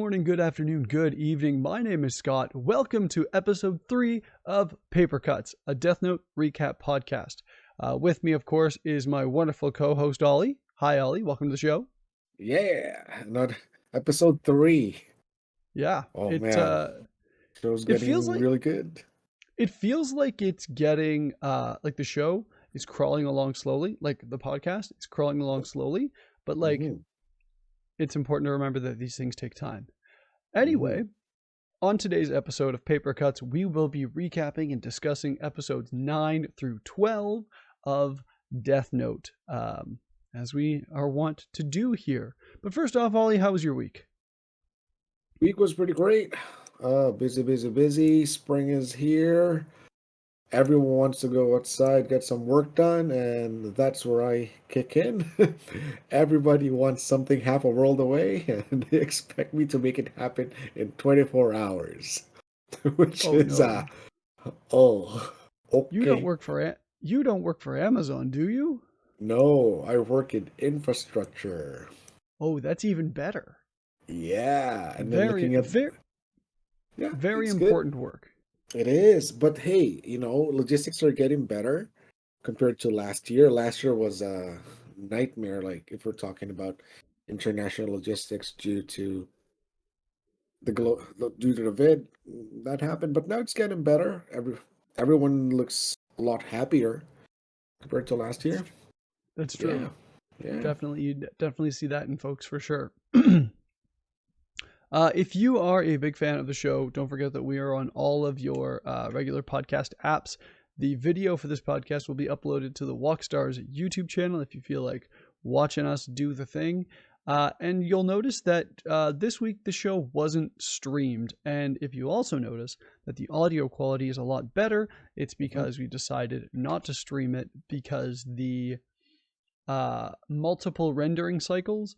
morning, good afternoon, good evening. My name is Scott. Welcome to episode 3 of Papercuts, a Deathnote recap podcast. With me, of course, is my wonderful co-host, Ollie. Hi, Ollie. Welcome to the show. Yeah, not episode 3. Yeah, Oh it man, show's it feels getting like really good. it's getting like the show is crawling along slowly, like the podcast is crawling along slowly, but like hmm it's important to remember that these things take time. hmm Anyway, on today's episode of Paper Cuts, we will be recapping and discussing episodes 9 through 12 of Deathnote, as we are wont to do here. But first off, Ollie, how was your week? Week was pretty great. Busy, busy, busy. Spring is here. Everyone wants to go outside, get some work done, and that's where I kick in. Everybody wants something half a world away, and they expect me to make it happen in 24 hours, which Oh is no, oh, you don't okay. work for you don't work for Amazon, do you? No, I work in infrastructure. Oh, that's even better. Yeah, and then Very, looking at, very, yeah, very it's good. important work. It is. But hey, logistics are getting better compared to last year. Last year was a nightmare, like if we're talking about international logistics due to due to the vid that happened. But now it's getting better. Everyone looks a lot happier compared to last That's year. that's true. Yeah. Yeah. Definitely, you definitely see that in folks for sure. If you are a big fan of the show, don't forget that we are on all of your regular podcast apps. The video for this podcast will be uploaded to the Walkstars YouTube channel if you feel like watching us do the thing. And you'll notice that this week the show wasn't streamed. And if you also notice that the audio quality is a lot better, it's Mhm. because we decided not to stream it because the multiple rendering cycles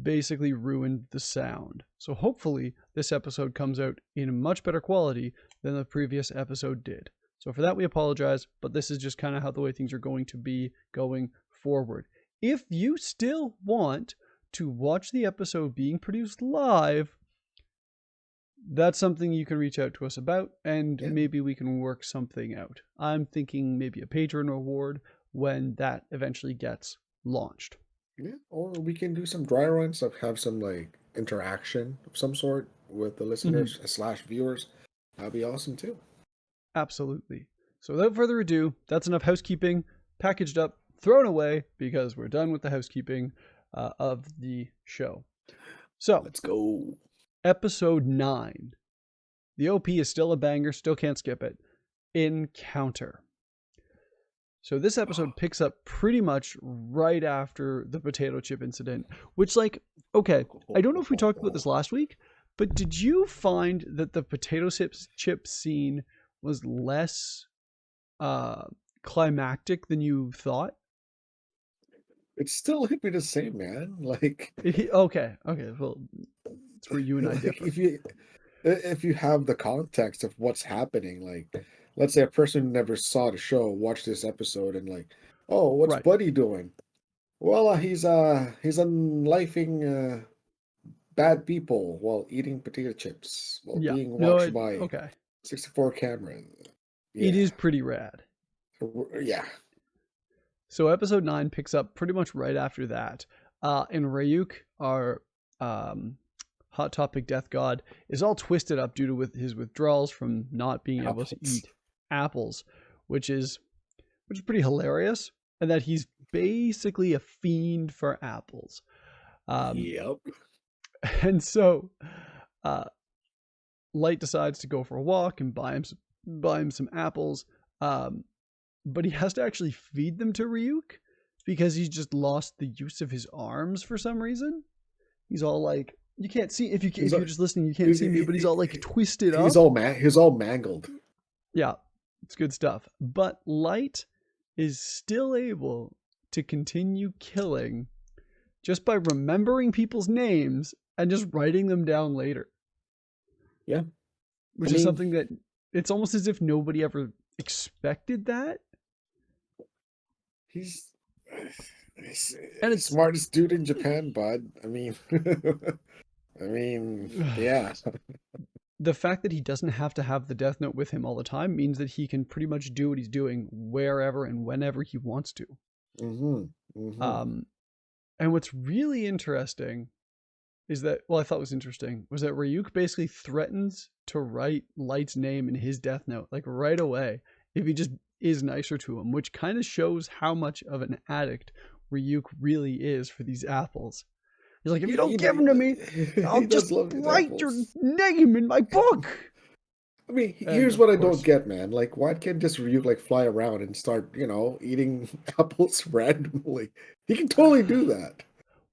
basically ruined the sound. So hopefully this episode comes out in much better quality than the previous episode did. So for that we apologize, but this is just kind of how the way things are going to be going forward. If you still want to watch the episode being produced live, that's something you can reach out to us about, and Yeah. maybe we can work something out. I'm thinking maybe a patron reward when that eventually gets launched. Yeah, or we can do some dry runs of have some like interaction of some sort with the Mhm. listeners slash viewers. That'd be awesome too. Absolutely. So without further ado, that's enough housekeeping, packaged up, thrown away, because we're done with the housekeeping of the show. So, Let's go. episode 9. The OP is still a banger, still can't skip it. Encounter. So this episode picks up pretty much right after the potato chip incident, which, like, okay, I don't know if we talked about this last week, but did you find that the potato chip scene was less uh climactic than you thought? It still hit me the same, man. Like, Okay, well, it's where you and I like differ. if you have the context of what's happening, like let's say a person who never saw the show watched this episode and like, oh, what's Right. Buddy doing? Well, he's unlifing bad people while eating potato chips while Yeah. being No, watched by okay. 64 cameras. It Yeah. is pretty rad. Yeah. So episode 9 picks up pretty much right after that. And Ryuk, our um, Hot Topic Death God, is all twisted up due to his withdrawals from not being able to Apples. eat apples, which is pretty hilarious, and that he's basically a fiend for apples. Um, Yep. and so uh, Light decides to go for a walk and buy him some apples. But he has to actually feed them to Ryuk because he's just lost the use of his arms for some reason. He's all like, you can't see He's if you're just listening, you can't he's, see me, but he's all like twisted he's up. all he's all mangled. Yeah, it's good stuff. But Light is still able to continue killing just by remembering people's names and just writing them down later, Yeah. I which is mean, something that it's almost as if nobody ever expected that. he's he's And it's smartest dude in Japan, bud. I mean, I mean, yeah. The fact that he doesn't have to have the Death Note with him all the time means that he can pretty much do what he's doing wherever and whenever he wants to. Mm-hmm. Mm-hmm. Um, and what's really interesting is that, well, I thought was interesting, was that Ryuk basically threatens to write Light's name in his Death Note, like right away, if he just is nicer to him, which kind of shows how much of an addict Ryuk really is for these apples. He's like, if you Yeah, don't give them to me, I'll he just does love his write your apples. name in my book. I mean, And here's of what I don't course, get, man. Like, why can't just Ryuk like fly around and start, eating apples randomly? He can totally do that.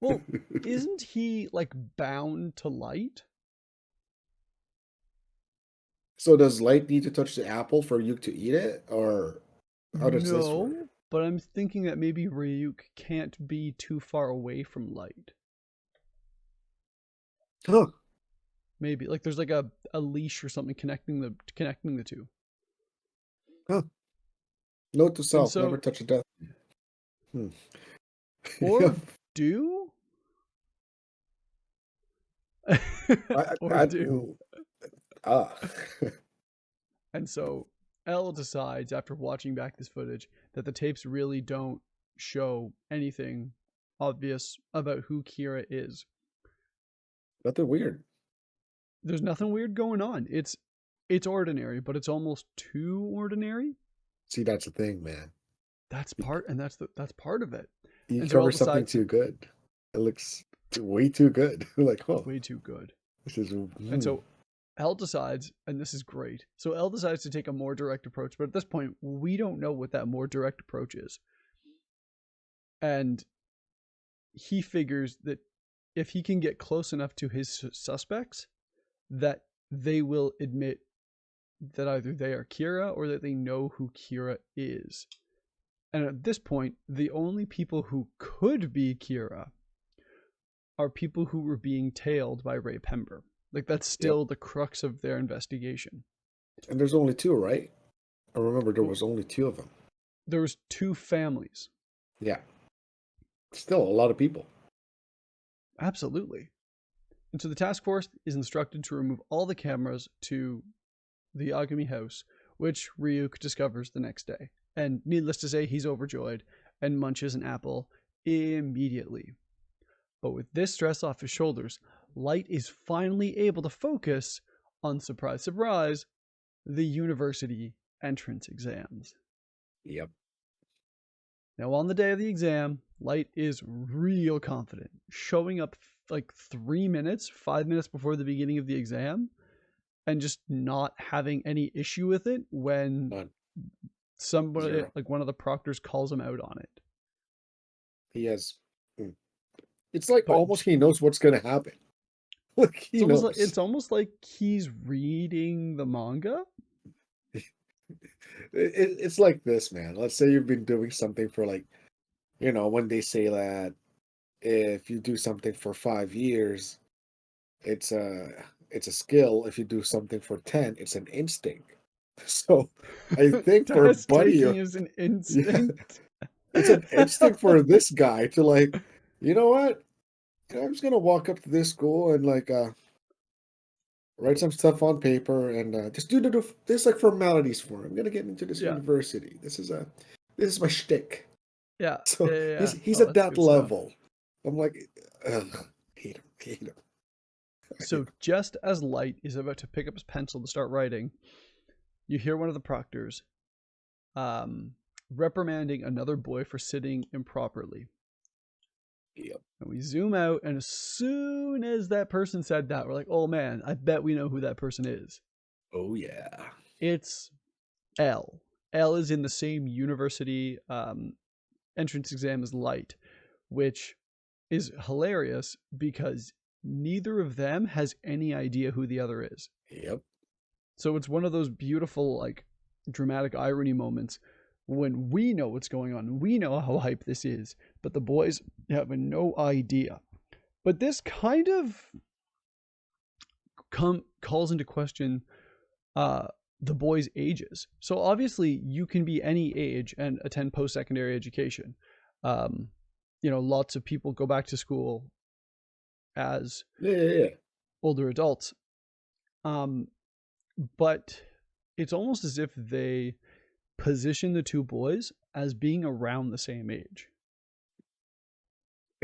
well, isn't he like bound to Light? So does Light need to touch the apple for Ryuk to eat it, or how does this work? No, but I'm thinking that maybe Ryuk can't be too far away from Light. Huh? Maybe like there's like a leash or something connecting the two. Huh? Note to And self: never so, touch a death. Hmm. Yep. or do or I do. ah. And so L decides after watching back this footage that the tapes really don't show anything obvious about who Kira is. Nothing weird. There's nothing weird going on. It's ordinary, but it's almost too ordinary. See, that's the thing, man. That's part and that's part of it. You And so L cover something decides too good. It looks way too good. Like, it's oh, way too good. this is. And so L decides, and this is great. So L decides to take a more direct approach, but at this point, we don't know what that more direct approach is. And he figures that if he can get close enough to his suspects, that they will admit that either they are Kira or that they know who Kira is. And at this point, the only people who could be Kira are people who were being tailed by Ray Pember. Like that's Yep. still the crux of their investigation. And there's only two, right? I remember there Well, was only two of them. there was two families. Yeah. Still a lot of people. Absolutely. And so the task force is instructed to remove all the cameras to the Agami house, which Ryuk discovers the next day. And needless to say, he's overjoyed and munches an apple immediately. But with this stress off his shoulders, Light is finally able to focus on, surprise, surprise, the university entrance exams. Yep. Now, on the day of the exam, Light is real confident, showing up like 3 minutes, 5 minutes before the beginning of the exam, and just not having any issue with it when None. somebody, Zero. like one of the proctors, calls him out on it. He has. It's like But almost he knows what's going to happen. Like he knows. it's almost like he's reading the manga. It's like this, man. Let's say you've been doing something for like, when they say that if you do something for 5 years, it's a skill. If you do something for 10, it's an instinct. So I think for Test Buddy, taking is an yeah, instinct. it's an instinct for this guy to like, you know what? I'm just gonna walk up to this school and like write some stuff on paper and just do this like formalities for him. I'm gonna get into this Yeah, university. This is my shtick. yeah, So yeah. he's Oh, at that's that good stuff. level. I'm like, ugh, hate him. So just as Light is about to pick up his pencil to start writing, you hear one of the proctors um, reprimanding another boy for sitting improperly. Yep. And we zoom out, and as soon as that person said that, we're like, oh man, I bet we know who that person is. Oh yeah. It's L. L is in the same university entrance exam as Light, which is hilarious because neither of them has any idea who the other is. Yep. So it's one of those beautiful, like, dramatic irony moments when we know what's going on. We know how hype this is, but the boys have no idea. But this kind of calls into question the boys' ages. So obviously, you can be any age and attend post-secondary education. Lots of people go back to school as Yeah. older adults. Um, but it's almost as if they position the two boys as being around the same age.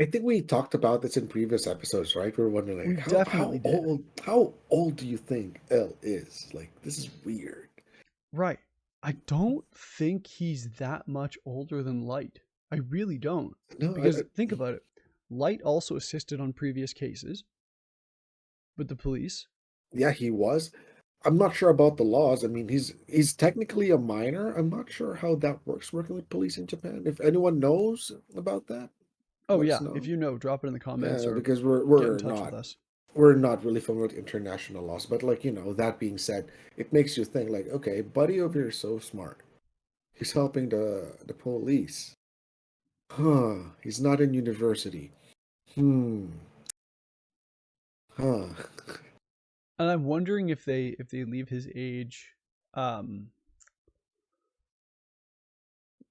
I think we talked about this in previous episodes, right? We are wondering like We definitely did. how old do you think L is? Like this is weird. Right. I don't think he's that much older than Light. I really don't. No, Because think about it. Light also assisted on previous cases with the police. yeah, he was. I'm not sure about the laws. I mean, he's technically a minor. I'm not sure how that works working with police in Japan. If anyone knows about that, Oh let us yeah, if know. you know, drop it in the comments Yeah, or because get in touch with us. we're not really familiar with international laws. But like, that being said, it makes you think like, okay, buddy over here is so smart. He's helping the police. Huh. He's not in university. Hmm. Huh. And I'm wondering if they leave his age um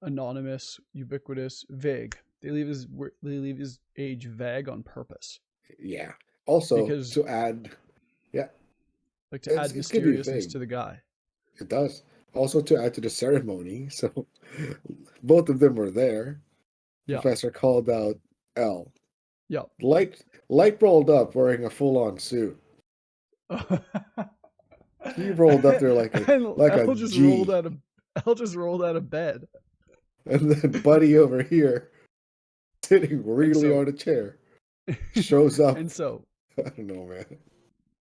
anonymous, ubiquitous, vague. They leave his age vague on purpose Yeah. Also, because to add, yeah, like to add it could be mysteriousness vague. to the guy. It does. Also to add to the ceremony, so both of them were there. Yeah. Professor called out L. Yeah. Light rolled up wearing a full-on suit. He rolled up there And like a Elle just rolled G. out of Elle just rolled out of bed. And then Buddy over here, sitting And really so on a chair, shows up. and so I don't know, man.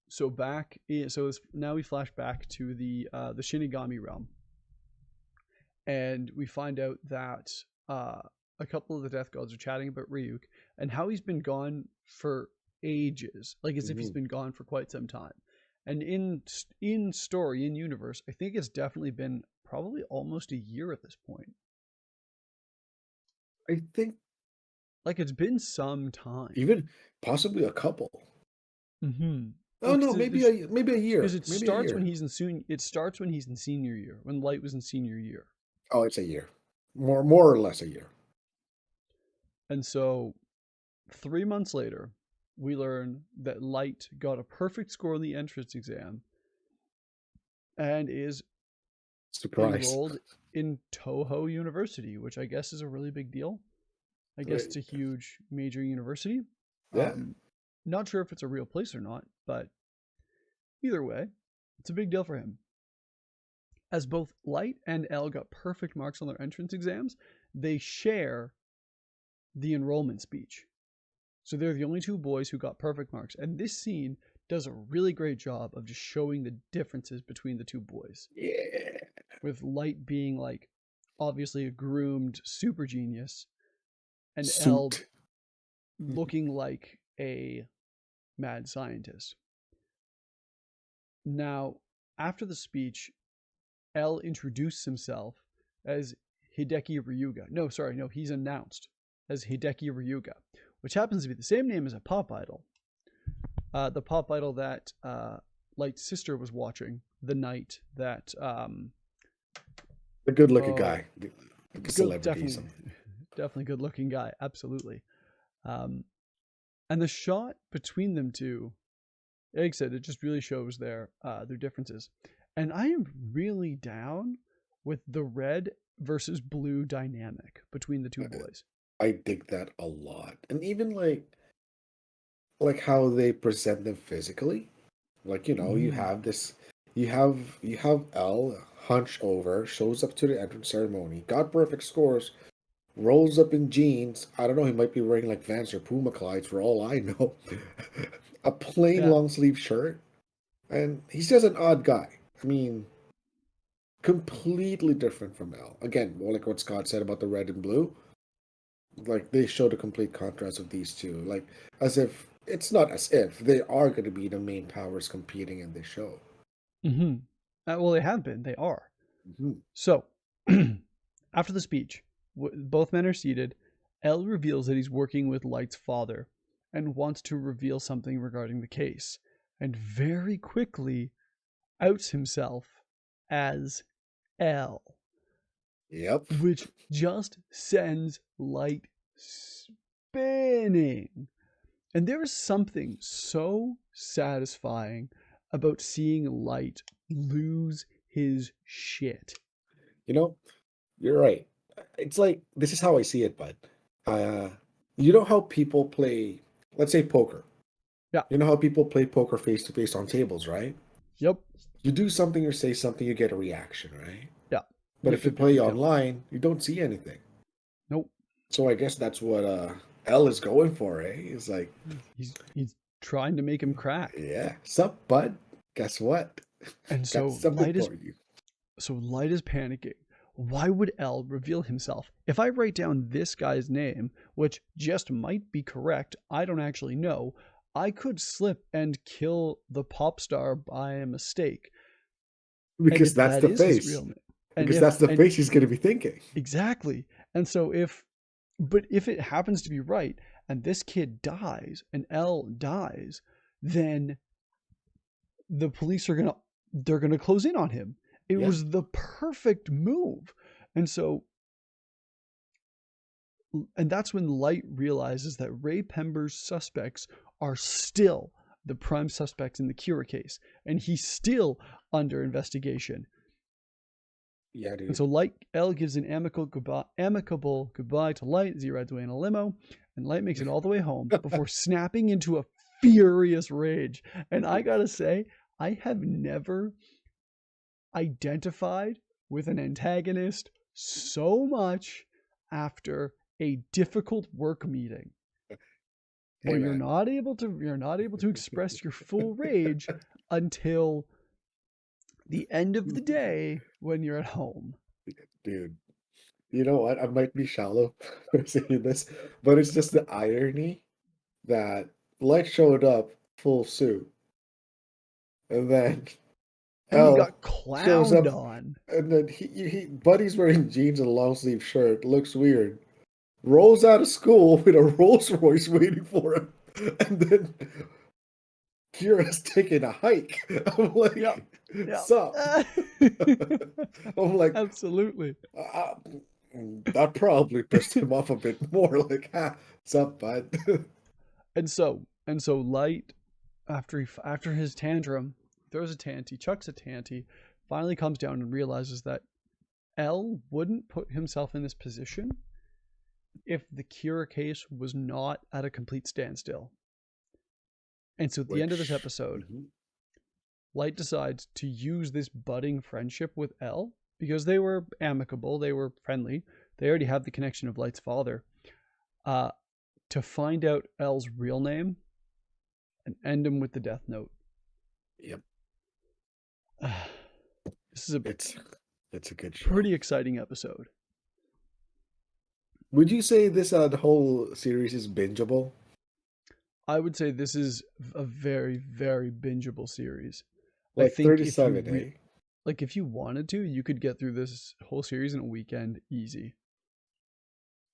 so back so now we flash back to the Shinigami realm, and we find out that a couple of the death gods are chatting about Ryuk and how he's been gone for ages, like as if he's Mhm. been gone for quite some time. And in story, in universe, I think it's definitely been probably almost a year at this point. I think Like it's been some time. even possibly a couple. Mm-hmm. Oh Well, no, maybe a year. because it Maybe a starts when year. he's in senior year, when Light was in senior year. Oh, it's a year. More or less a year. And so 3 months later, we learn that Light got a perfect score on the entrance exam and is Surprise. enrolled in Toho University, which I guess is a really big deal. I guess it's a huge major university. Yeah. Not sure if it's a real place or not, but either way, it's a big deal for him. As both Light and L got perfect marks on their entrance exams, they share the enrollment speech. So they're the only two boys who got perfect marks. And this scene does a really great job of just showing the differences between the two boys. Yeah. With Light being like obviously a groomed super genius, and L Suit. looking like a mad scientist. Now, after the speech, L introduced himself as Hideki Ryuga. No, he's announced as Hideki Ryuga, which happens to be the same name as a pop idol. The pop idol that Light's sister was watching the night that A good looking oh, guy. Like a good, celebrity or something. definitely good looking guy, absolutely. And the shot between them two, like I said, it just really shows their differences. And I am really down with the red versus blue dynamic between the two boys. I dig that a lot. And even like how they present them physically. Like, you Mm-hmm. have this you have L hunched over, shows up to the entrance ceremony, got perfect scores, rolls up in jeans. I don't know, he might be wearing like Vans or Puma Clydes for all I know. A plain Yeah. long sleeve shirt. And he's just an odd guy. I mean, completely different from L. Again, more like what Scott said about the red and blue. Like they show the complete contrast of these two. Like as if it's not as if they are going to be the main powers competing in this show. Mm-hmm. Well, they have been. They are. Mhm. So, after the speech, both men are seated. L reveals that he's working with Light's father and wants to reveal something regarding the case, and very quickly outs himself as L, Yep. which just sends Light spinning. And there is something so satisfying about seeing Light lose his shit. You know, you're right. It's like this is how I see it, bud. Uh, you know how people play, let's say poker. Yeah. You know how people play poker face to face on tables, right? Yep. You do something or say something, you get a reaction, right? Yeah. But Yep. if you Yep. Yep. play Yep. Yep. online, you don't see anything. Nope. So I guess that's what L is going for, eh? It's like, He's trying to make him crack. yeah, sup, bud? Guess what? And Got so something for you. Light is panicking. Why would L reveal himself? If I write down this guy's name, which just might be correct, I don't actually know, I could slip and kill the pop star by a mistake. And Because if that's that the is his face. real name, Because that's the and face he's going to be thinking. exactly. And so but if it happens to be right and this kid dies and L dies, then the police are they're gonna close in on him. It Yeah. was the perfect move. And so and that's when Light realizes that Ray Pember's suspects are still the prime suspects in the Kira case, and he's still under investigation. Yeah, And dude. so Light L gives an amicable goodbye to Light as he rides away in a limo, and Light makes it all the way home before snapping into a furious rage. And I gotta say, I have never identified with an antagonist so much after a difficult work meeting Hey, where man. you're not able to express your full rage until the end of the day when you're at home. Dude, you know what? I might be shallow for saying this, but it's just the irony that Light showed up full suit, and then And he L got shows clowned up, on. and then Buddy's wearing jeans and a long sleeve shirt. Looks weird. Rolls out of school with a Rolls Royce waiting for him, and then Kira's taking a hike. I'm Yeah. like, Yeah. sup? I'm like, Absolutely. uh, that probably pissed him off a bit more. Like, ah, sup, bud? And so Light, after his tantrum, throws a tanty, chucks a tanty, finally comes down and realizes that L wouldn't put himself in this position if the Kira case was not at a complete standstill. And so at the end of this Which, episode, mhm, Light decides to use this budding friendship with L because they were amicable, they were friendly, they already have the connection of Light's father, uh, to find out L's real name and end him with the Death Note. yep, This is a it's it's a good show. pretty exciting episode. Would you say this the whole series is bingeable? I would say this is a very, very bingeable series. I Like think 37, eh? if you wanted to, you could get through this whole series in a weekend easy.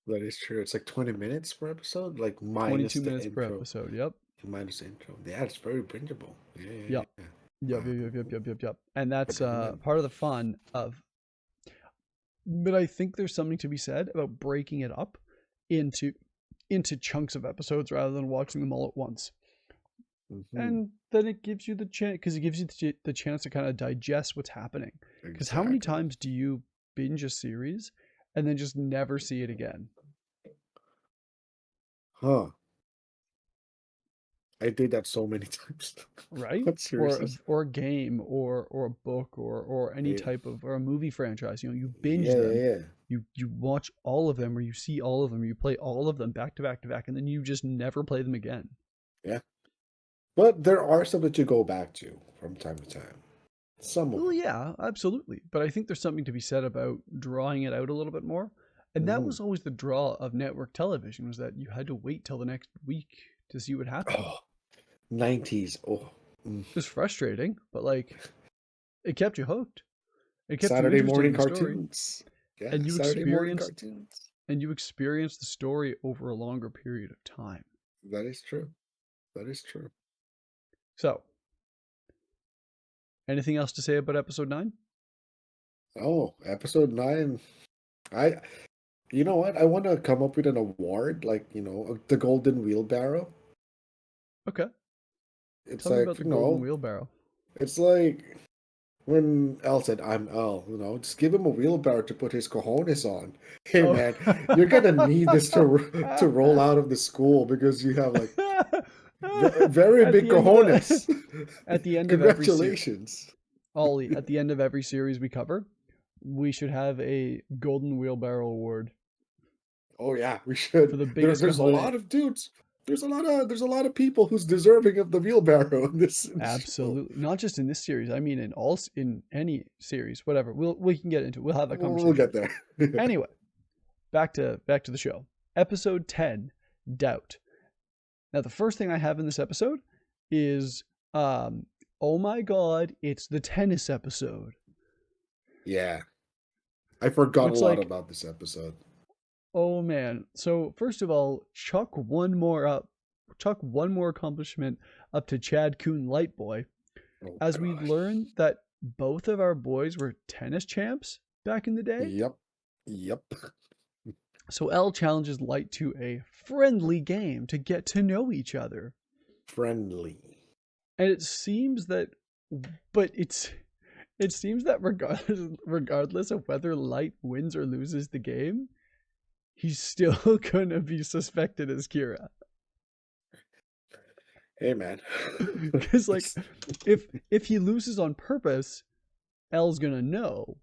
That is true. It's like 20 minutes per episode, like minus 22 the minutes per intro. episode. Yep. Minus the intro. Yeah, it's very bingeable. Yeah, yeah, Yep. yeah. Yep. Wow. Yep. Yep. Yep. Yep. Yep. Yep. And that's Phenomenal. part of the fun of. But I think there's something to be said about breaking it up into into chunks of episodes rather than watching them all at once. Hmm. And then it gives you the chance because it gives you the chance to kind of digest what's happening. Because how many Exactly. times do you binge a series and then just never see it again? Huh. I did that so many times. Right? What Or series? or a game or a book or any Yeah, type of or a movie franchise. You binge yeah, them. yeah. You watch all of them or you see all of them, or you play all of them back to back to back, and then you just never play them again. Yeah. But there are some that you go back to from time to time. Some of Well, them. yeah, absolutely. But I think there's something to be said about drawing it out a little bit more. And that Hmm. was always the draw of network television was that you had to wait till the next week to see what happened. Oh, 90s. Oh. Mm. It was frustrating, but like it kept you hooked. It kept you Saturday interested in morning the story. cartoons. Yeah, And you Saturday morning experienced cartoons. the story over a longer period of time. That is true. That is true. So, anything else to say about episode 9? Oh, episode 9. I You know what? I want to come up with an award, like, the Golden Wheelbarrow. Okay. It's Tell me like, about the golden wheelbarrow. it's like when L said, "I'm L," just give him a wheelbarrow to put his cojones on. Hey Oh. man, you're gonna need this to roll out of the school because you have like very At big the end of cojones. at the end of every series, Congratulations. Ollie, at the end of every series we cover, we should have a golden wheelbarrow award Oh yeah, we for should. the biggest There's a cojones. lot of dudes. There's a lot of people who's deserving of the wheelbarrow in this show. Absolutely, not just in this series. I mean, in any series, whatever. We can get into it. We'll have that We'll conversation. get there. Anyway, back to the show. Episode 10, Doubt. Now, the first thing I have in this episode is, oh my god, it's the tennis episode. Yeah, I forgot a Which, lot like, about this episode. oh man. So first of all, chuck one more accomplishment up to Chad Kuhn Lightboy, Oh as we gosh. learn that both of our boys were tennis champs back in the day. Yep. Yep. So L challenges Light to a friendly game to get to know each other. Friendly. And it seems that but it seems that regardless of whether Light wins or loses the game, he's still gonna be suspected as Kira. Hey man. Because like, if he loses on purpose, L's gonna know,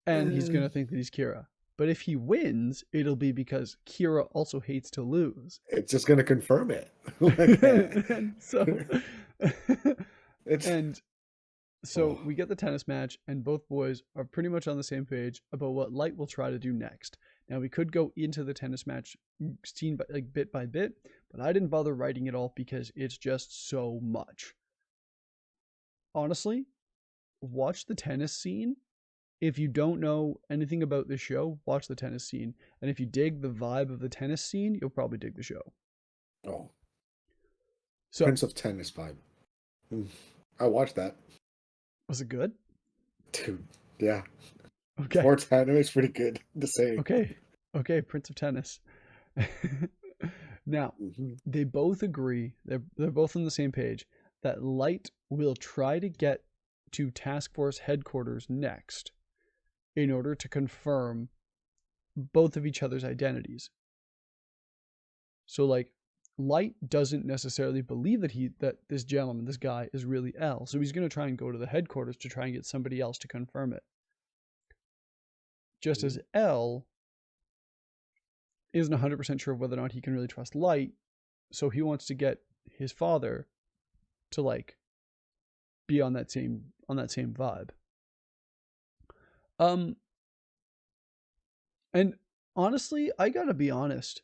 and he's gonna think that he's Kira. But if he wins, it'll be because Kira also hates to lose. It's just gonna confirm it. Like, And so, it's and so we get the tennis match, and both boys are pretty much on the same page about what Light will try to do next. Now we could go into the tennis match scene by, like, bit by bit, but I didn't bother writing it all because it's just so much. Honestly, watch the tennis scene. If you don't know anything about the show, watch the tennis scene. And if you dig the vibe of the tennis scene, you'll probably dig the show. oh, So, Prince of Tennis vibe. I watched that. was it good? Dude, yeah. Okay. Sports anime is pretty good. The same. Okay, Prince of Tennis. Now, they both agree, they're both on the same page, that Light will try to get to Task Force headquarters next in order to confirm both of each other's identities. So like, Light doesn't necessarily believe that this gentleman, this guy, is really L. So he's going to try and go to the headquarters to try and get somebody else to confirm it. Just as L isn't 100% sure whether or not he can really trust Light, so he wants to get his father to like be on that same vibe. And honestly, I gotta be honest.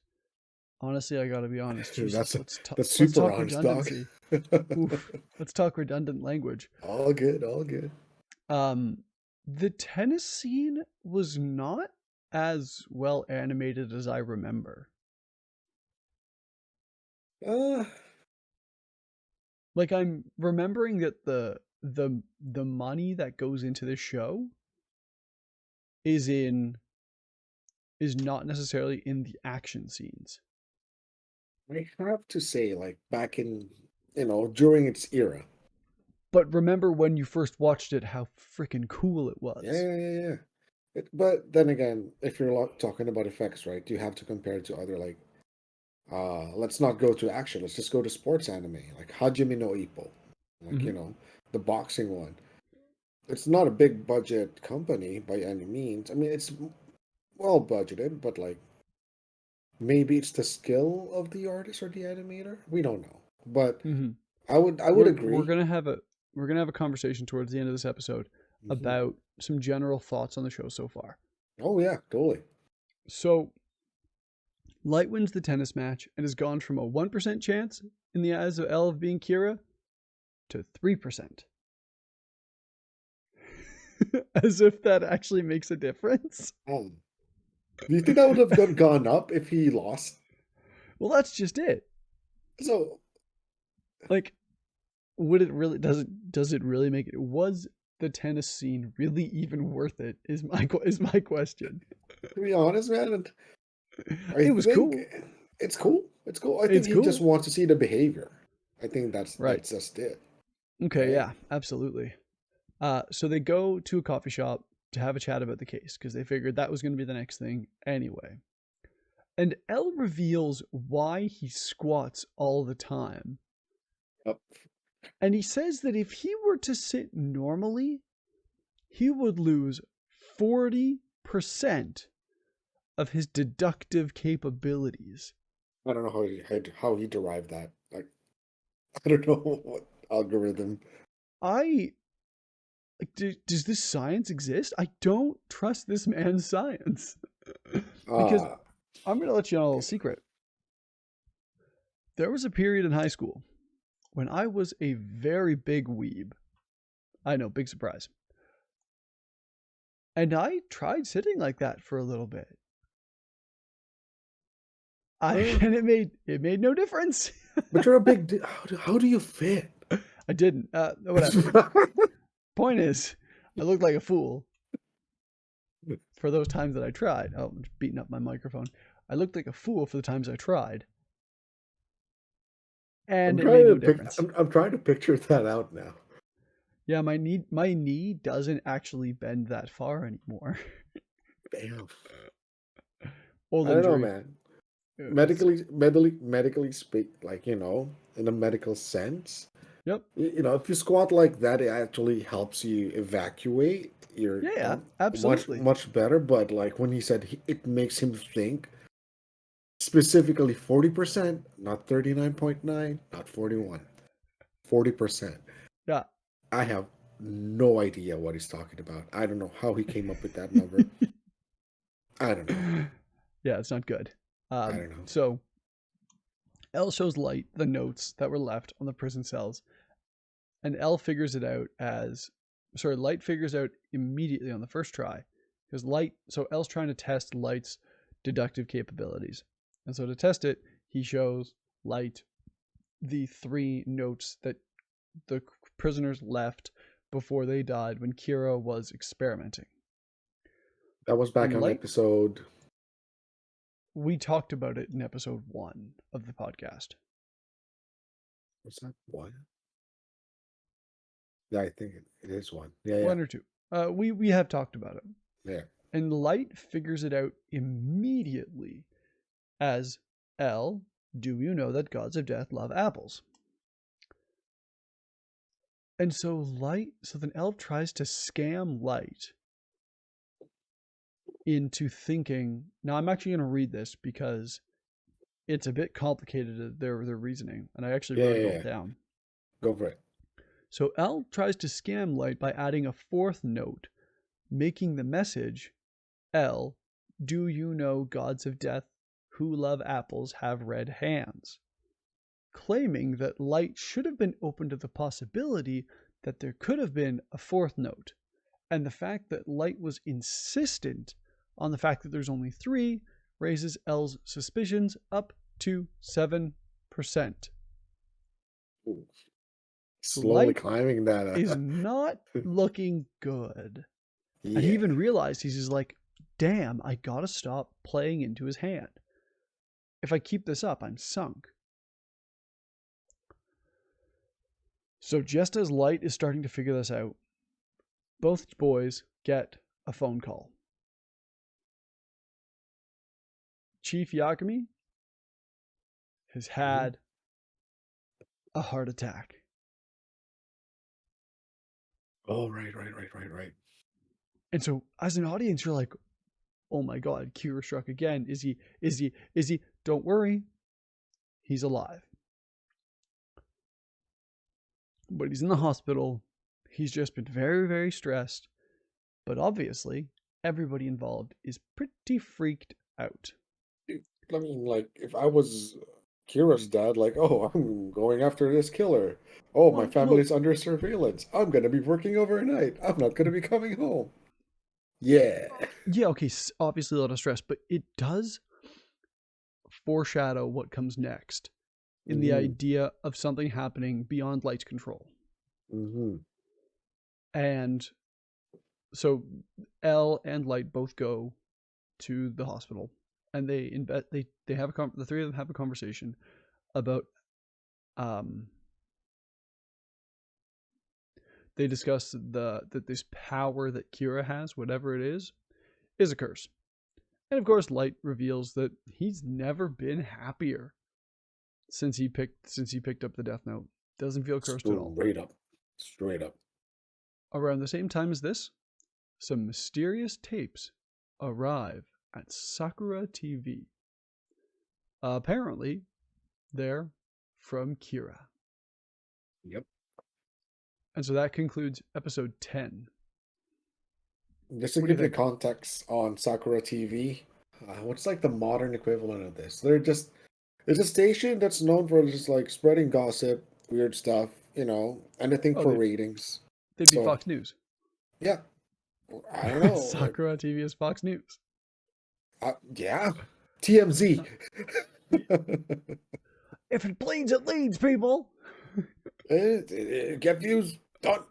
Dude, Jesus, that's let's super talk honest, dog. redundancy. Oof, let's talk redundant language. All good, all good. The tennis scene was not as well animated as I remember. Like, I'm remembering that the money that goes into the show is not necessarily in the action scenes. I have to say, like back in during its era. But remember when you first watched it, how freaking cool it was. Yeah. But then again, if you're talking about effects, right, you have to compare it to other like let's not go to action. Let's just go to sports anime, like Hajime no Ippo, like the boxing one. It's not a big budget company by any means. I mean, it's well budgeted, but like maybe it's the skill of the artist or the animator. We don't know, but Mm-hmm. I would agree. We're gonna have a conversation towards the end of this episode about some general thoughts on the show so far. Oh yeah, totally. So, Light wins the tennis match and has gone from a 1% chance in the eyes of L of being Kira to 3%. As if that actually makes a difference. Do you think that would have gone up if he lost? Well, that's just it. So, like, would it really does it really make it? Was the tennis scene really even worth it? Is my question. to be honest, man, It was cool. It's cool. It's cool. I think It's he just cool. wants to see the behavior. I think Right. that's just it, Okay, right? yeah, absolutely. So they go to a coffee shop to have a chat about the case because they figured that was going to be the next thing anyway. And L reveals why he squats all the time. Yep. And he says that if he were to sit normally, he would lose 40% of his deductive capabilities. I don't know how he derived that. Like, I don't know what algorithm. I does this science exist? I don't trust this man's science. Because Ah, I'm going to let you know a little secret. There was a period in high school when I was a very big weeb. I know, big surprise. And I tried sitting like that for a little bit. uh, And it made no difference. but you're a big. How do you fit? I didn't. Whatever. Point is, I looked like a fool for those times that I tried. Oh, I'm just beating up my microphone. I looked like a fool for the times I tried, I'm and it trying made to no pic. difference. I'm trying to picture that out now. Yeah, my knee doesn't actually bend that far anymore. Damn. Old I don't know, injury. man. It's Medically speak, like in a medical sense, yep. if you squat like that, it actually helps you evacuate your Yeah, yeah, dump absolutely. much better. But like when he said it makes him think specifically 40%, not 39.9, not 41, 40%. Yeah. I have no idea what he's talking about. I don't know how he came up with that number. I don't know. Yeah, it's not good. I don't know. So L shows Light the notes that were left on the prison cells, and L figures it out as sorry, Light figures out immediately on the first try because L's trying to test Light's deductive capabilities, and so to test it, he shows Light the three notes that the prisoners left before they died when Kira was experimenting. That was back And on Light, episode. we talked about it in episode 1 of the podcast. What's that? One? Yeah, I think it is one. Yeah, yeah, 1 or 2. We have talked about it. yeah. And Light figures it out immediately as L, do you know that gods of death love apples? And so then L tries to scam Light into thinking. Now I'm actually going to read this because it's a bit complicated, their reasoning, and I actually Yeah, wrote it yeah, all yeah. down. Go for it. So L tries to scam Light by adding a fourth note, making the message L, do you know gods of death who love apples have red hands? Claiming that Light should have been open to the possibility that there could have been a fourth note, and the fact that Light was insistent on the fact that there's only 3 raises L's suspicions up to 7%. Ooh, So slowly Light climbing that. is not looking good. And he Yeah. even realized he's just like, damn, I gotta stop playing into his hand. If I keep this up, I'm sunk. So just as Light is starting to figure this out, both boys get a phone call. Chief Yakami has Mhm. had a heart attack. Oh, right. And so as an audience, you're like, oh my god, Kira struck again. Is he? Don't worry, he's alive. But he's in the hospital. He's just been very, very stressed. But obviously, everybody involved is pretty freaked out. I mean, like, if I was Kira's dad, like, oh, I'm going after this killer. Oh, my Well, family's under surveillance. I'm gonna be working overnight. I'm not gonna be coming home. Yeah. yeah, okay, obviously a lot of stress, but it does foreshadow what comes next in the Mm-hmm. idea of something happening beyond Light's control. Mm-hmm. And so L and Light both go to the hospital, and they have the three of them have a conversation about they discuss that this power that Kira has, whatever it is a curse. And of course, Light reveals that he's never been happier since he picked up the Death Note. Doesn't feel cursed at all. Straight up. Around the same time as this, some mysterious tapes arrive at Sakura TV. Apparently, they're from Kira. Yep. And so that concludes episode 10. Just to give you context on Sakura TV, what's like the modern equivalent of this? It's a station that's known for just like spreading gossip, weird stuff, anything for ratings. They'd be Fox News. Yeah. I don't know. Sakura TV is Fox News. Yeah. TMZ. If it bleeds, it leads, people. Get views. Done.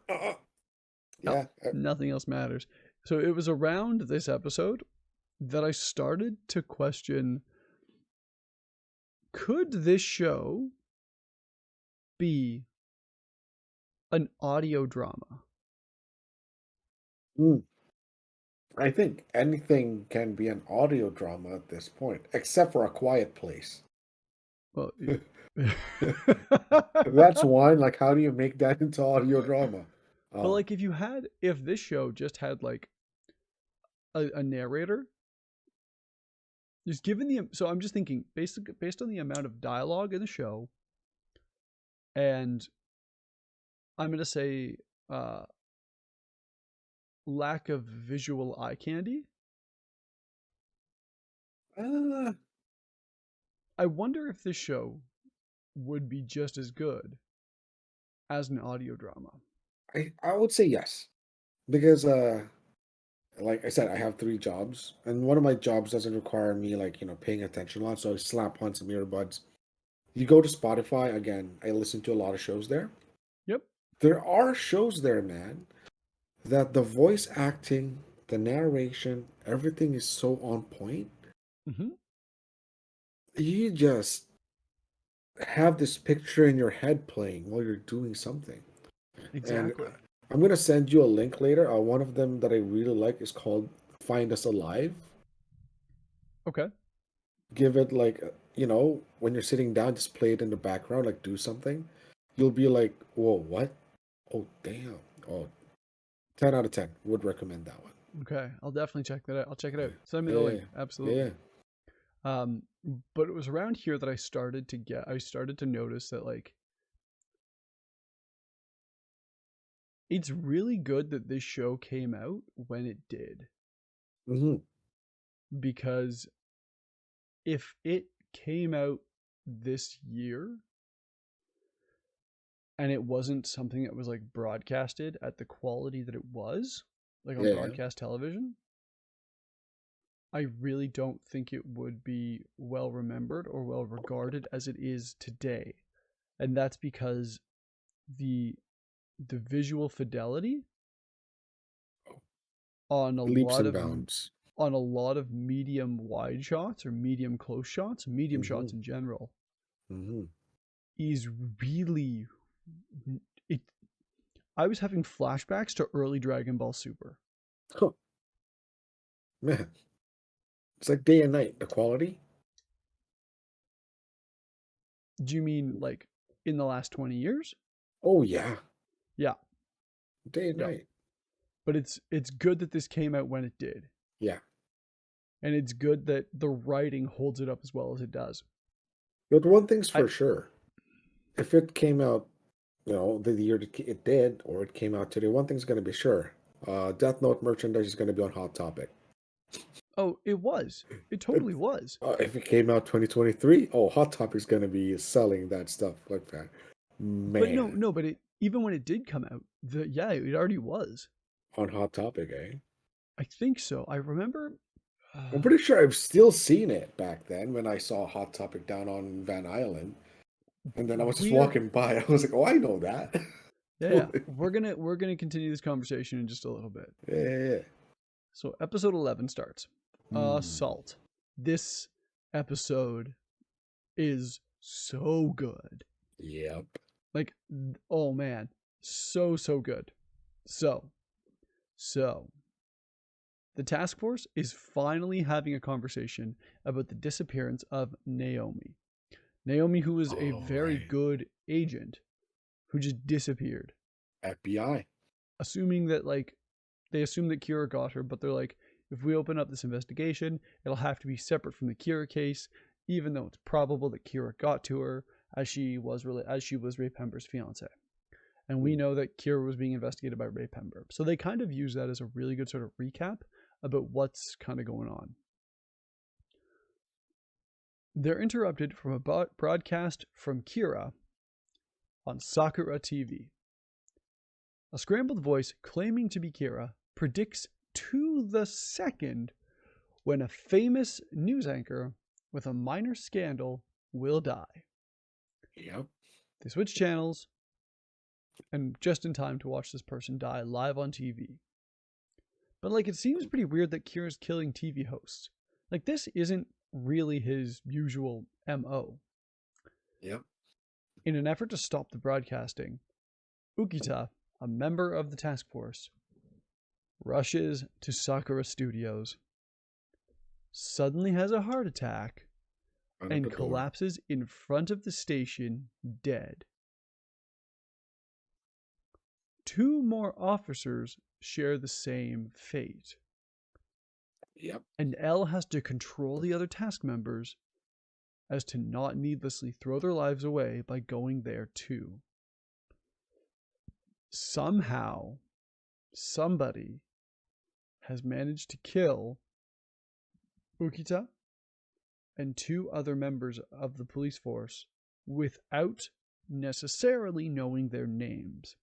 Yeah. Nothing else matters. So it was around this episode that I started to question, could this show be an audio drama? I think anything can be an audio drama at this point, except for A Quiet Place. Well, that's one. Like, how do you make that into audio drama? But like, if this show just had like a narrator, just given so I'm just thinking based on the amount of dialogue in the show, and I'm gonna say lack of visual eye candy. I wonder if this show would be just as good as an audio drama. I would say yes, because like I said, I have 3 jobs, and one of my jobs doesn't require me like paying attention a lot, so I slap on some earbuds. You go to Spotify again. I listen to a lot of shows there. Yep. There are shows there, man, that the voice acting, the narration, everything is so on point. Mm-hmm. You just have this picture in your head playing while you're doing something. Exactly. And I'm going to send you a link later. One of them that I really like is called Find Us Alive. Okay. Give it like, when you're sitting down, just play it in the background, like do something. You'll be like, whoa, what? Oh, damn. Oh, 10 out of 10. Would recommend that one. Okay. I'll definitely check that out. I'll check it out. Send me the link. Absolutely. Yeah. But it was around here that I started to notice that like, it's really good that this show came out when it did. Mm-hmm. Because if it came out this year and it wasn't something that was like broadcasted at the quality that it was, like on broadcast television, I really don't think it would be well remembered or well regarded as it is today. And that's because the visual fidelity on a lot of medium wide shots or medium close shots, medium shots in general, is really I was having flashbacks to early Dragon Ball Super. Huh. Man, it's like day and night, the quality. Do you mean like in the last 20 years? Oh yeah. Yeah. Day and night. But it's good that this came out when it did. Yeah. And it's good that the writing holds it up as well as it does. But one thing's for sure. If it came out, the year it did, or it came out today, one thing's going to be sure. Deathnote merchandise is going to be on Hot Topic. Oh, it was. It totally was. If it came out 2023, Hot Topic's going to be selling that stuff like that. Man. But but even when it did come out, it already was. On Hot Topic, eh? I think so. I remember. I'm pretty sure I've still seen it back then when I saw Hot Topic down on Van Island. And then I was just walking by. I was like, oh, I know that. Yeah. We're gonna continue this conversation in just a little bit. Yeah. So episode 11 starts. Assault. This episode is so good. Yep. Like, oh man, so good. So the task force is finally having a conversation about the disappearance of Naomi. Naomi, who was a Oh, very right. good agent, who just disappeared. FBI. Assuming that, like, they assume that Kira got her, but they're like, if we open up this investigation, it'll have to be separate from the Kira case, even though it's probable that Kira got to her as she was Ray Pember's fiance. And we know that Kira was being investigated by Ray Pember. So they kind of use that as a really good sort of recap about what's kind of going on. They're interrupted from a broadcast from Kira on Sakura TV. A scrambled voice claiming to be Kira predicts to the second when a famous news anchor with a minor scandal will die. Yep. They switch channels, and just in time to watch this person die live on TV. But, like, it seems pretty weird that Kira's killing TV hosts. Like, this isn't really his usual MO. Yep. In an effort to stop the broadcasting, Ukita, a member of the task force, rushes to Sakura Studios, suddenly has a heart attack, and collapses in front of the station dead. 2 more officers share the same fate. Yep. And L has to control the other task members as to not needlessly throw their lives away by going there too. Somehow, somebody has managed to kill Ukita and 2 other members of the police force without necessarily knowing their names.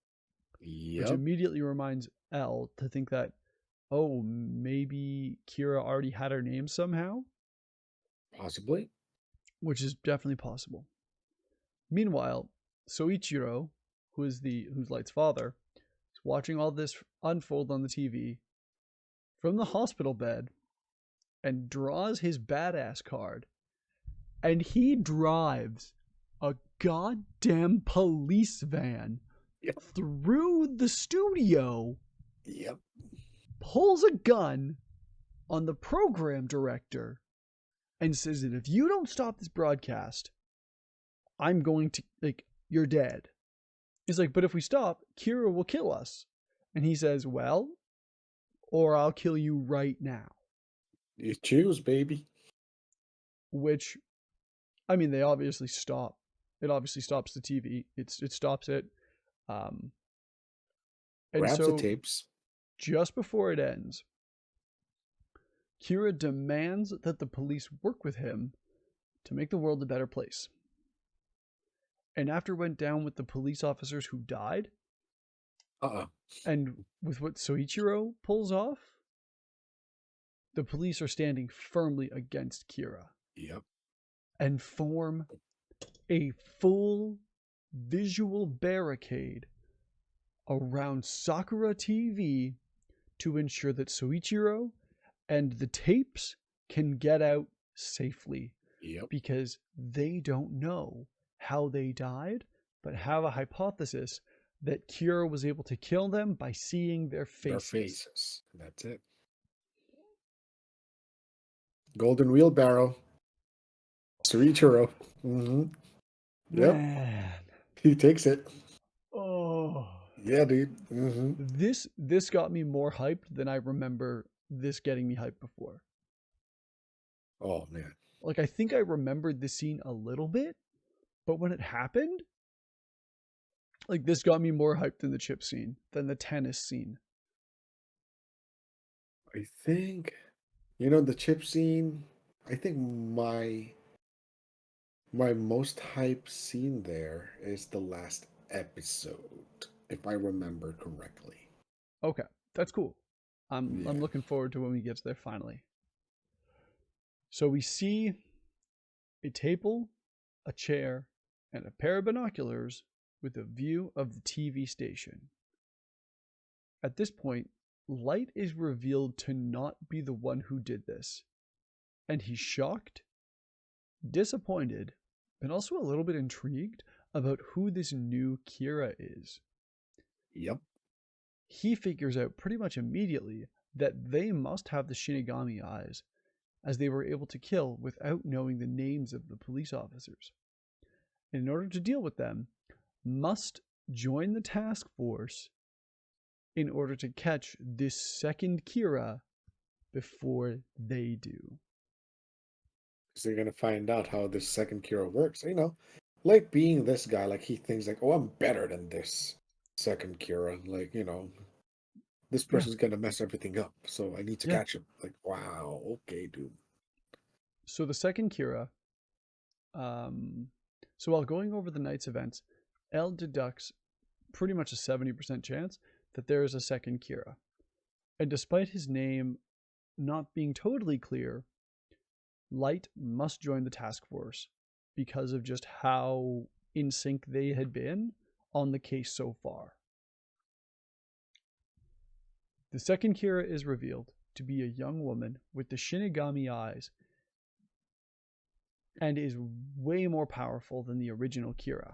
Yep. Which immediately reminds L to think that, oh, maybe Kira already had her name somehow? Possibly. Which is definitely possible. Meanwhile, Soichiro, who's Light's father, is watching all this unfold on the TV from the hospital bed and draws his badass card. And he drives a goddamn police van through the studio. Yep. Pulls a gun on the program director and says that if you don't stop this broadcast, I'm going to, like, you're dead. He's like, but if we stop, Kira will kill us. And he says, well, or I'll kill you right now. You choose, baby. Which, I mean, they obviously stop. It obviously stops the TV. It stops it. And Grabs so, the tapes. Just before it ends, Kira demands that the police work with him to make the world a better place. And after went down with the police officers who died, and with what Soichiro pulls off, the police are standing firmly against Kira. Yep. And form a full visual barricade around Sakura TV to ensure that Soichiro and the tapes can get out safely. Yep. Because they don't know how they died, but have a hypothesis that Kira was able to kill them by seeing their faces. That's it. Golden wheelbarrow. Soichiro. Mm-hmm. Yep. Man. He takes it. Oh. Yeah, dude. Mm-hmm. This got me more hyped than I remember this getting me hyped before. Oh, man. Like, I think I remembered this scene a little bit, but when it happened, like, this got me more hyped than the chip scene, than the tennis scene. I think, the chip scene, I think my most hype scene there is the last episode, if I remember correctly. Okay, that's cool. I'm looking forward to when we get to there finally. So we see a table, a chair, and a pair of binoculars with a view of the TV station. At this point, Light is revealed to not be the one who did this, and he's shocked disappointed, and also a little bit intrigued about who this new Kira is. Yep. He figures out pretty much immediately that they must have the Shinigami eyes, as they were able to kill without knowing the names of the police officers. And in order to deal with them, must join the task force in order to catch this second Kira before they do. Because they're gonna find out how this second Kira works. You know, like being this guy, like he thinks like, oh, I'm better than this second Kira. Like, you know, this Yeah, person's gonna mess everything up, so I need to yeah. catch him. Like, wow, okay, dude. So the second Kira, so while going over the night's events, L deducts pretty much a 70% chance that there is a second Kira. And despite his name not being totally clear, Light must join the task force because of just how in sync they had been on the case so far. The second Kira is revealed to be a young woman with the Shinigami eyes and is way more powerful than the original Kira.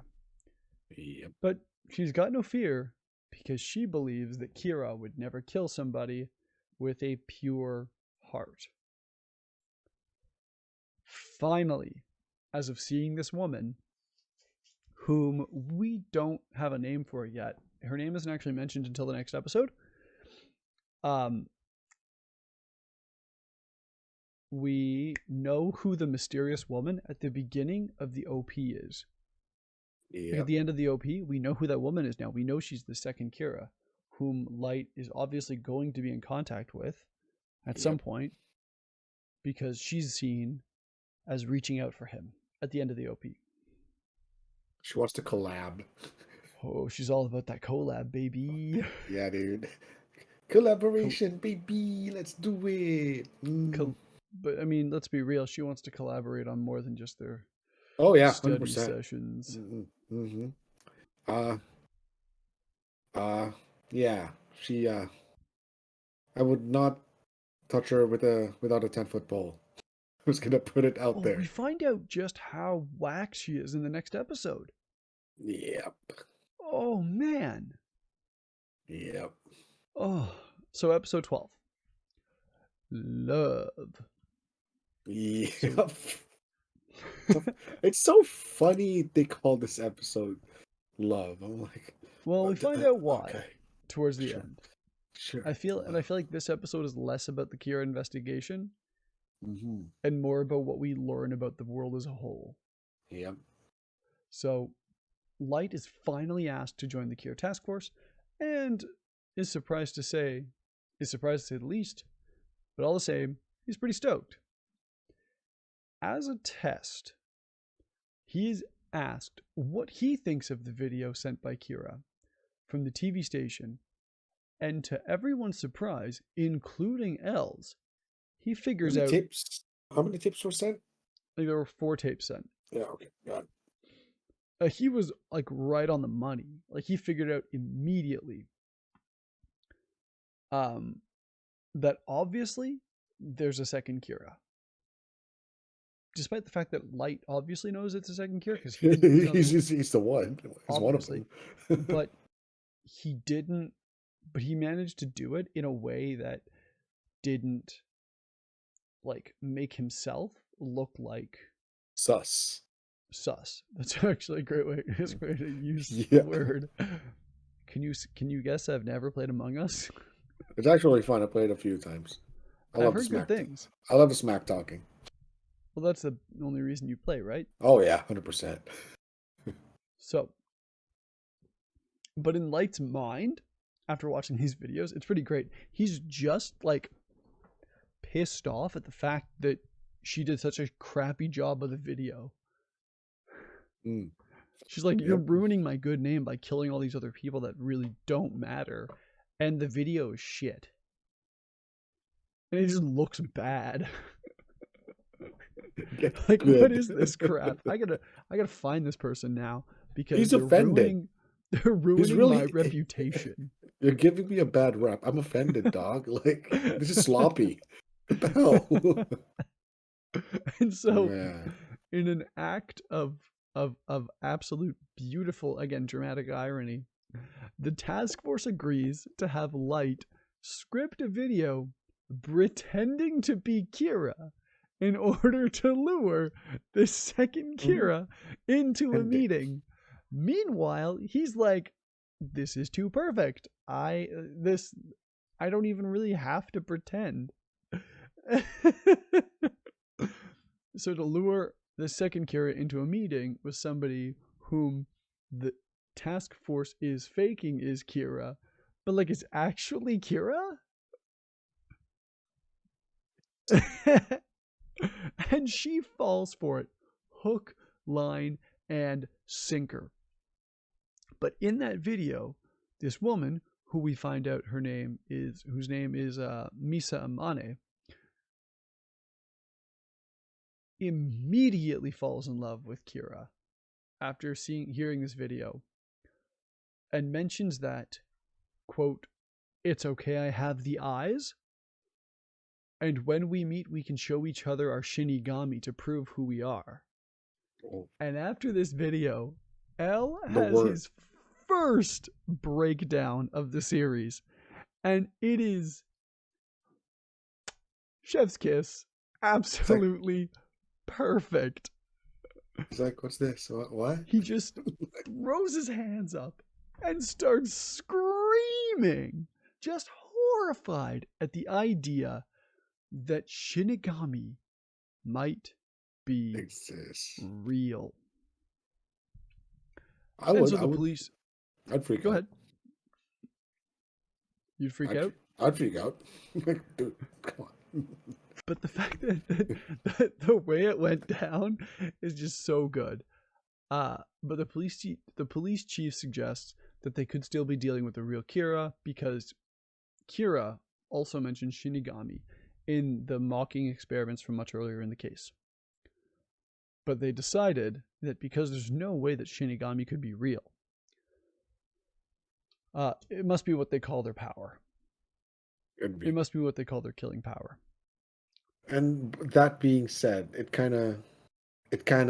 Yep. But she's got no fear because she believes that Kira would never kill somebody with a pure heart. Finally, as of seeing this woman, whom we don't have a name for yet, her name isn't actually mentioned until the next episode. We know who the mysterious woman at the beginning of the OP is. Like at the end of the OP, we know who that woman is now. We know she's the second Kira, whom Light is obviously going to be in contact with at some point because she's seen as reaching out for him at the end of the OP. She wants to collab. Oh, she's all about that collab, baby. Yeah, dude. Collaboration, baby. Let's do it. But I mean, let's be real. She wants to collaborate on more than just their Oh yeah, study 100%. sessions. Mm-hmm. Yeah. She. I would not touch her without a 10-foot pole. I was gonna put it out there. We find out just how whack she is in the next episode. Yep. Oh man. Yep. Oh, so episode 12. Love. Yep. It's so funny they call this episode Love. I'm like, well, we find out why okay. towards the end. Sure. I feel like this episode is less about the Kira investigation mm-hmm. and more about what we learn about the world as a whole. Yep. So, Light is finally asked to join the Kira task force, and is surprised to say the least, but all the same, he's pretty stoked. As a test, he is asked what he thinks of the video sent by Kira from the TV station, and to everyone's surprise, including L's, he figures out how many tips were sent? Like there were 4 tapes sent. Yeah, okay, got it. He was like right on the money. Like he figured out immediately that obviously there's a second Kira. Despite the fact that Light obviously knows it's a second Kira because he's the one. He's obviously. One of them. But he didn't. But he managed to do it in a way that didn't like make himself look like sus. That's actually a great way to use the word. Can you guess I've never played Among Us? It's actually fun. I played a few times. I've heard good things. I love the smack talking. Well, that's the only reason you play, right? Oh yeah, 100%. So, but in Light's mind, after watching these videos, it's pretty great. He's just like pissed off at the fact that she did such a crappy job of the video. She's like, you're ruining my good name by killing all these other people that really don't matter. And the video is shit. And it just looks bad. Like, what is this crap? I gotta find this person now because he's offended. They're ruining my reputation. You're giving me a bad rap. I'm offended, dog. Like, this is sloppy. What the hell? And so in an act of absolute beautiful, again, dramatic irony, the task force agrees to have Light script a video pretending to be Kira in order to lure the second Kira into a And they- meeting. Meanwhile, he's like, this is too perfect. I don't even really have to pretend. So to lure the second Kira into a meeting with somebody whom the task force is faking is Kira, but like it's actually Kira? And she falls for it, hook, line, and sinker. But in that video, this woman, who we find out whose name is Misa Amane, immediately falls in love with Kira after hearing this video, and mentions that, quote, "It's okay, I have the eyes, and when we meet we can show each other our Shinigami to prove who we are." oh, And after this video, L the has word. his first breakdown of the series, and it is chef's kiss, absolutely perfect. It's like, what's this? What? He just throws his hands up and starts screaming, just horrified at the idea that Shinigami might be Exists. real. I And would. so I the would. police. I'd freak Go out. ahead. You'd freak out? I'd freak out. Like, dude, come on. But the fact that the way it went down is just so good. But the police chief suggests that they could still be dealing with the real Kira, because Kira also mentioned Shinigami in the mocking experiments from much earlier in the case. But they decided that because there's no way that Shinigami could be real, it must be what they call their power. It must be what they call their killing power. And that being said, it kind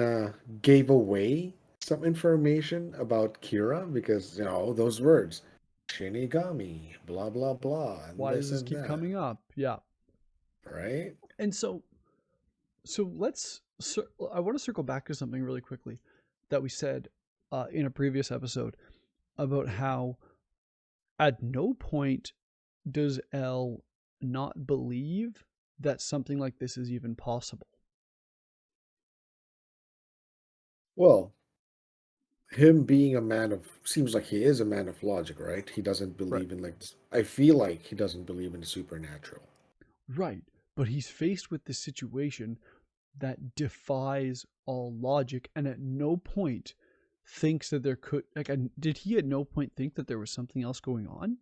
of gave away some information about Kira, because those words, Shinigami, blah blah blah, and Why does this this and keep that, coming up? Yeah. right? And so I want to circle back to something really quickly that we said in a previous episode about how at no point does L not believe that something like this is even possible. Well, him being seems like he is a man of logic, right? He doesn't Right. believe in I feel like he doesn't believe in the supernatural. Right. But he's faced with this situation that defies all logic, and at no point thinks that there could, did he at no point think that there was something else going on?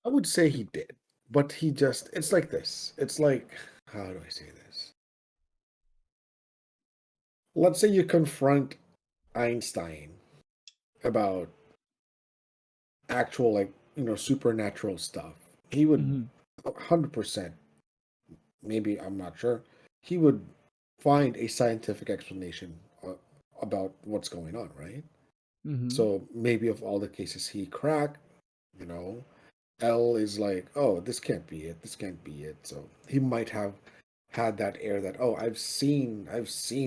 I would say he did, but it's like this. It's like, how do I say this? Let's say you confront Einstein about actual, supernatural stuff. He would Mm-hmm. 100%, maybe, I'm not sure, he would find a scientific explanation about what's going on, right? Mm-hmm. So maybe of all the cases he cracked, you know, L is like, oh, this can't be it. This can't be it. So he might have had that air that, oh, I've seen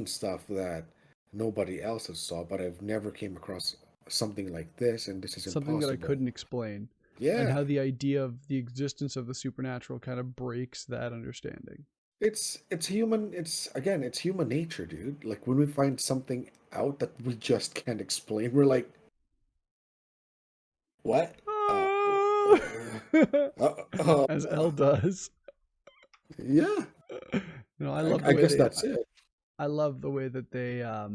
stuff that nobody else has saw, but I've never came across something like this, and this is Something that I impossible. couldn't explain. And Yeah, how the idea of the existence of the supernatural kind of breaks that understanding. it's human. It's human nature, dude. Like when we find something out that we just can't explain, we're like, what? As L does. Yeah. I love the I way guess that's it. I love the way that they I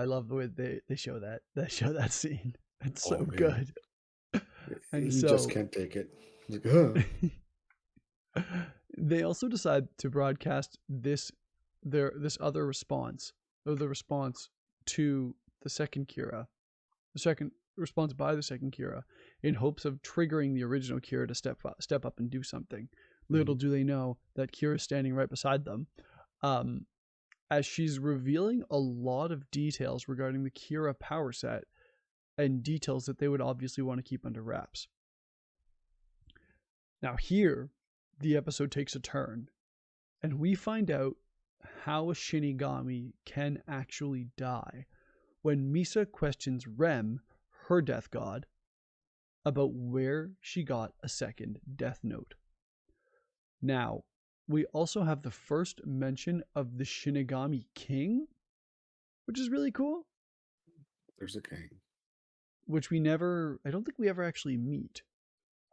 love the way they show that scene. It's so Oh man, good. And he just so can't take it. He's like, they also decide to broadcast this other response, or the response to the second Kira, the second response by the second Kira, in hopes of triggering the original Kira to step up and do something. Little do they know that Kira's standing right beside them, um, as she's revealing a lot of details regarding the Kira power set and details that they would obviously want to keep under wraps. Now here, the episode takes a turn, and we find out how a Shinigami can actually die when Misa questions Rem, her death god, about where she got a second Death Note. Now, we also have the first mention of the Shinigami King, which is really cool. There's a king. Which I don't think we ever actually meet.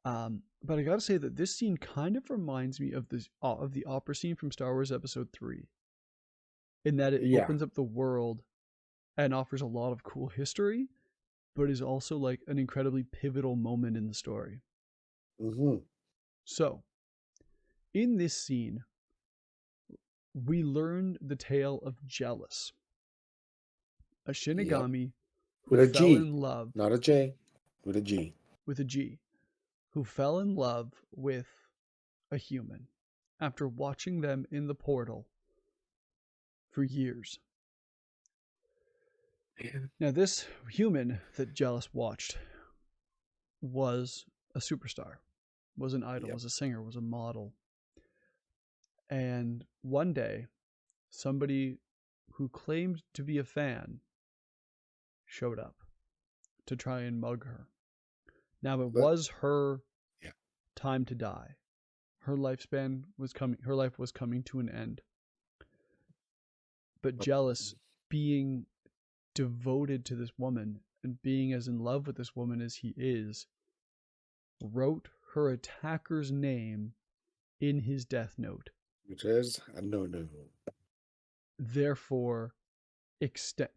But I gotta say that this scene kind of reminds me of the opera scene from Star Wars Episode 3. In that it opens up the world and offers a lot of cool history, but is also like an incredibly pivotal moment in the story. Mm-hmm. So, in this scene, we learn the tale of Jealous, a Shinigami with a fell G, in love, not a J, with a G. With a G, who fell in love with a human after watching them in the portal for years. Now, this human that Jealous watched was a superstar, was an idol, was a singer, was a model. And one day, somebody who claimed to be a fan showed up to try and mug her. Now, it was her time to die. Her lifespan was coming. Her life was coming to an end. But Jealous, being devoted to this woman and being as in love with this woman as he is, wrote her attacker's name in his death note. Which is a no-no. Therefore,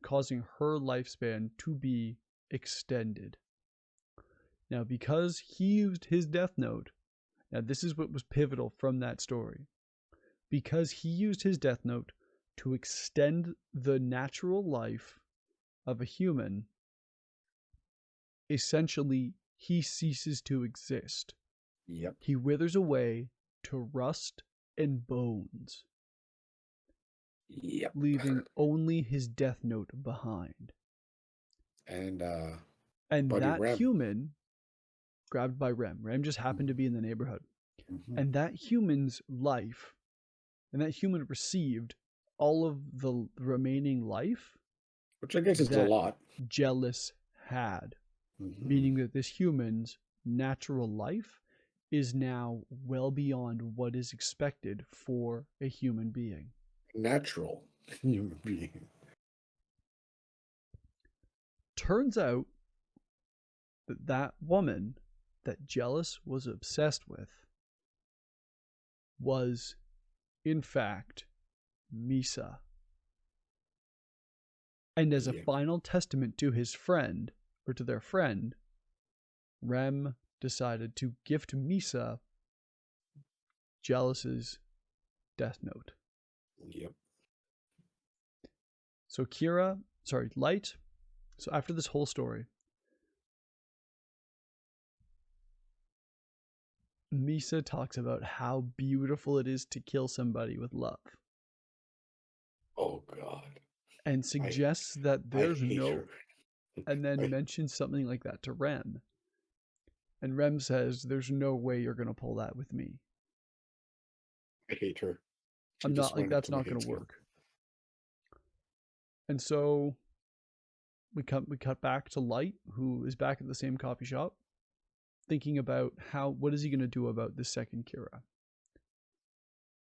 causing her lifespan to be extended. Now, because he used his death note, now this is what was pivotal from that story. Because he used his death note to extend the natural life of a human, essentially he ceases to exist. Yep. He withers away to rust and bones. Yep. Leaving only his death note behind. And that Rem. human, grabbed by Rem. Rem just happened to be in the neighborhood. Mm-hmm. And that human's life, and that human received all of the remaining life, which I guess is a lot, Jealous had. Mm-hmm. Meaning that this human's natural life is now well beyond what is expected for a human being. Natural human being. Turns out that woman that Jealous was obsessed with was, in fact, Misa. And as a final testament to his friend, or to their friend, Rem decided to gift Misa Jealous's death note. Yep. So Light. So after this whole story, Misa talks about how beautiful it is to kill somebody with love. Oh, God. And suggests that there's and then mentions something like that to Rem. And Rem says, there's no way you're going to pull that with me. I hate her. I'm not like, that's not going to work. And so we cut back to Light, who is back at the same coffee shop, thinking about what is he going to do about the second Kira.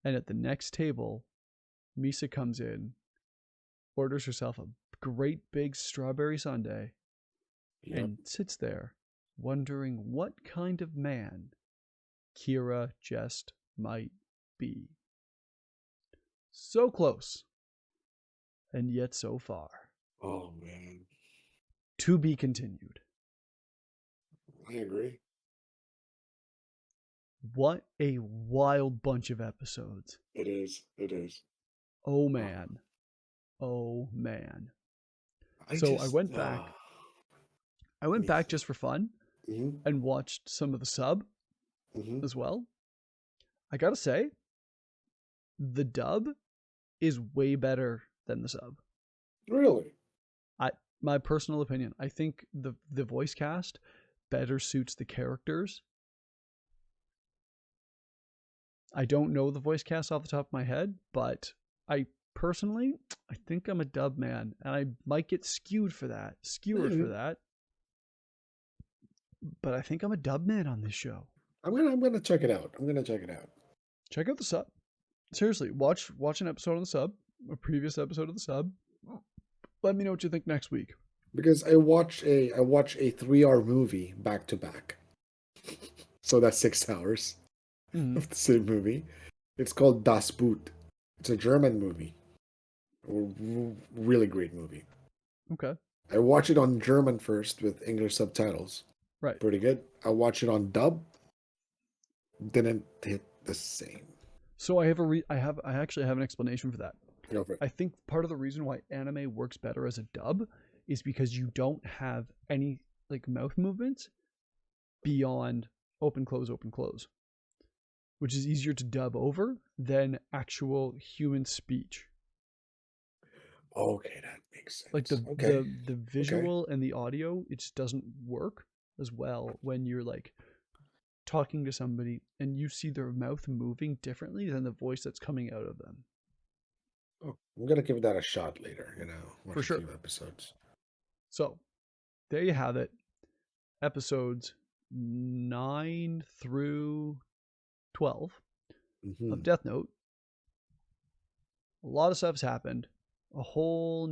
And at the next table, Misa comes in, orders herself a great big strawberry sundae, and sits there wondering what kind of man Kira just might be. So close, and yet so far. Oh, man. To be continued. I agree. What a wild bunch of episodes. It is. It is. Oh, man. Oh, man. I went back. I went back just for fun and watched some of the sub as well. I gotta say, the dub is way better than the sub. Really? My personal opinion, I think the voice cast better suits the characters. I don't know the voice cast off the top of my head, but I personally, I think I'm a dub man, and I might get skewered for that, but I think I'm a dub man on this show. I'm gonna check it out. Check out the sub. Seriously, watch an episode on the sub, a previous episode of the sub. Let me know what you think next week. Because I watch a 3-hour movie back to back. So that's 6 hours of the same movie. It's called Das Boot. It's a German movie. Really great movie. Okay. I watch it on German first with English subtitles. Right. Pretty good. I watch it on dub. Didn't hit the same. So I actually have an explanation for that. Go for it. I think part of the reason why anime works better as a dub is because you don't have any like mouth movements beyond open close, which is easier to dub over than actual human speech. Okay, that makes sense. Like the visual and the audio, it just doesn't work as well when you're like talking to somebody and you see their mouth moving differently than the voice that's coming out of them. Oh, I'm gonna give that a shot later. Watch For sure. a few episodes. So there you have it. Episodes 9 through 12 of Death Note. A lot of stuff's happened. A couple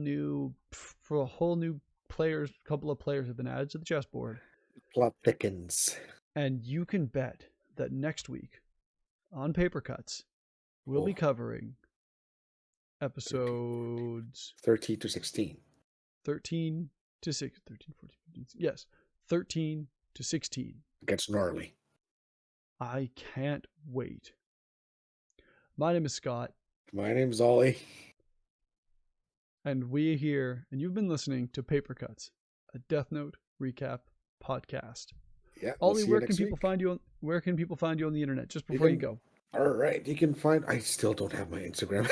of players have been added to the chessboard. Plot thickens. And you can bet that next week on Papercuts, we'll be covering episodes 13 to 16. 13 to 6, 13, 14, 15, yes, 13 to 16. It gets gnarly. I can't wait. My name is Scott. My name's Ollie. And we're here, and you've been listening to Papercuts, a Death Note recap podcast. Yeah. Ollie, where can people find you on the internet? Just before you go. All right, you can find. I still don't have my Instagram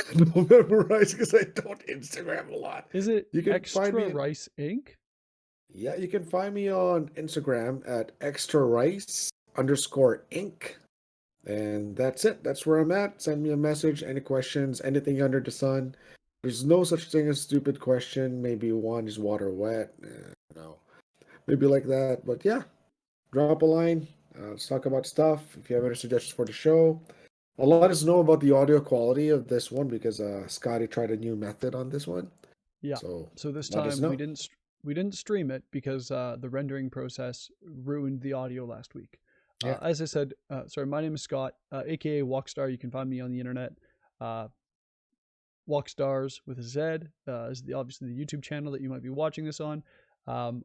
memorized because I don't Instagram a lot. Is it you can Extra find me Rice Inc? Yeah, you can find me on Instagram at extra_rice_inc. And that's it. That's where I'm at. Send me a message, any questions, anything under the sun. There's no such thing as stupid question. Maybe one is water wet. No. Maybe like that. But yeah, drop a line. Let's talk about stuff. If you have any suggestions for the show, let us know about the audio quality of this one because Scotty tried a new method on this one. Yeah. So this time we didn't stream it because the rendering process ruined the audio last week. Yeah. As I said, my name is Scott, aka Walkstar. You can find me on the internet. Walkstars with a Z is obviously the YouTube channel that you might be watching this on,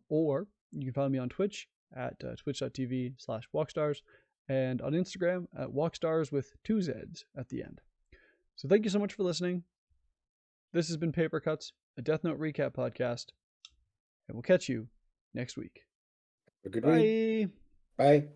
or you can find me on Twitch at twitch.tv/Walkstars and on Instagram at Walkstars with 2 Z's at the end. So thank you so much for listening. This has been Papercuts, a Death Note recap podcast, and we'll catch you next week. Have a good week. Bye.